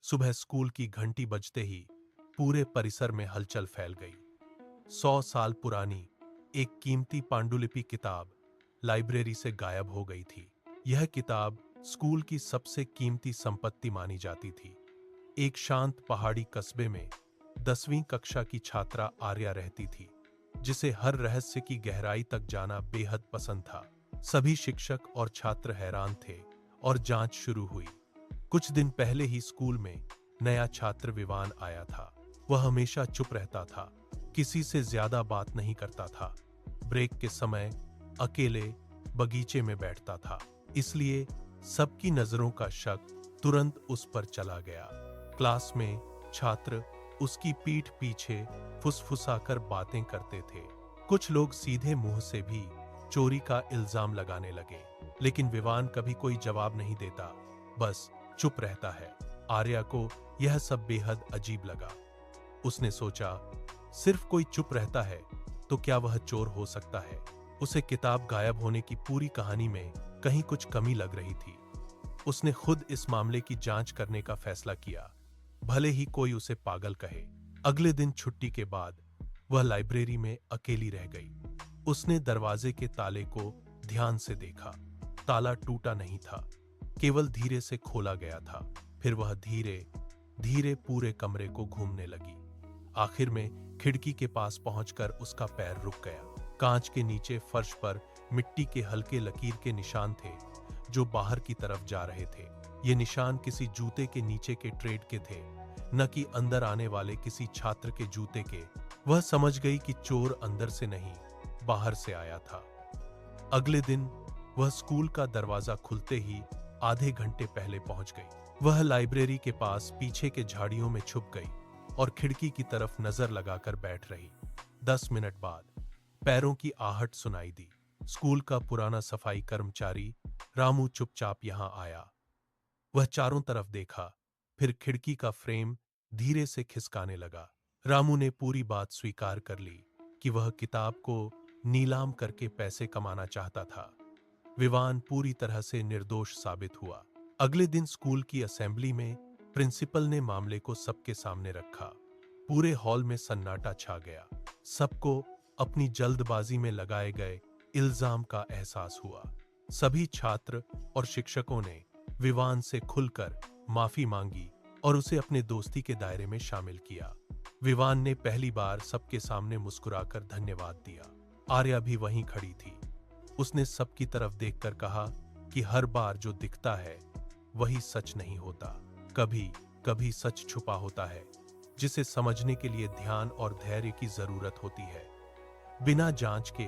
सुबह स्कूल की घंटी बजते ही पूरे परिसर में हलचल फैल गई। 100 साल पुरानी एक कीमती पांडुलिपि किताब लाइब्रेरी से गायब हो गई थी। यह किताब स्कूल की सबसे कीमती संपत्ति मानी जाती थी। एक शांत पहाड़ी कस्बे में 10वीं कक्षा की छात्रा आर्या रहती थी, जिसे हर रहस्य की गहराई तक जाना बेहद पसंद था। सभी शिक्षक और छात्र हैरान थे और जांच शुरू हुई। कुछ दिन पहले ही स्कूल में नया छात्र विवान आया था। वह हमेशा चुप रहता था, किसी से ज्यादा बात नहीं करता था। ब्रेक के समय अकेले बगीचे में बैठता था, इसलिए सबकी नजरों का शक तुरंत उस पर चला गया। क्लास में छात्र उसकी पीठ पीछे फुसफुसाकर बातें करते थे। कुछ लोग सीधे मुंह से भी चोरी का इल्जाम लगाने लगे, लेकिन विवान कभी कोई जवाब नहीं देता, बस चुप रहता है। आर्या को यह सब बेहद अजीब लगा। उसने सोचा, सिर्फ कोई चुप रहता है तो क्या वह चोर हो सकता है? उसे किताब गायब होने की पूरी कहानी में कहीं कुछ कमी लग रही थी। उसने खुद इस मामले की जांच करने का फैसला किया, भले ही कोई उसे पागल कहे। अगले दिन छुट्टी के बाद वह लाइब्रेरी में अकेली रह गई। उसने दरवाजे के ताले को ध्यान से देखा। ताला टूटा नहीं था, केवल धीरे से खोला गया था। फिर वह धीरे धीरे पूरे कमरे को घूमने लगी। आखिर में खिड़की के पास पहुंचकर उसका पैर रुक गया। कांच के नीचे फर्श पर मिट्टी के हल्के लकीर के निशान थे, जो बाहर की तरफ जा रहे थे। ये निशान किसी जूते के नीचे के ट्रेड के थे, न कि अंदर आने वाले किसी छात्र के जूते के। वह समझ गई कि चोर अंदर से नहीं, बाहर से आया था। अगले दिन वह स्कूल का दरवाजा खुलते ही आधे घंटे पहले पहुंच गई। वह लाइब्रेरी के पास पीछे के झाड़ियों में छुप गई और खिड़की की तरफ नजर लगाकर बैठ रही। 10 मिनट बाद पैरों की आहट सुनाई दी। स्कूल का पुराना सफाई कर्मचारी रामू चुपचाप यहां आया। वह चारों तरफ देखा, फिर खिड़की का फ्रेम धीरे से खिसकाने लगा। रामू ने पूरी बात स्वीकार कर ली कि वह किताब को नीलाम करके पैसे कमाना चाहता था। विवान पूरी तरह से निर्दोष साबित हुआ। अगले दिन स्कूल की असेंबली में प्रिंसिपल ने मामले को सबके सामने रखा। पूरे हॉल में सन्नाटा छा गया। सबको अपनी जल्दबाजी में लगाए गए इल्जाम का एहसास हुआ। सभी छात्र और शिक्षकों ने विवान से खुलकर माफी मांगी और उसे अपने दोस्ती के दायरे में शामिल किया। विवान ने पहली बार सबके सामने मुस्कुराकर धन्यवाद दिया। आर्या भी वहीं खड़ी थी। उसने सबकी तरफ देखकर कहा कि हर बार जो दिखता है वही सच नहीं होता। कभी कभी सच छुपा होता है, जिसे समझने के लिए ध्यान और धैर्य की जरूरत होती है। बिना जांच के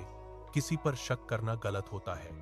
किसी पर शक करना गलत होता है।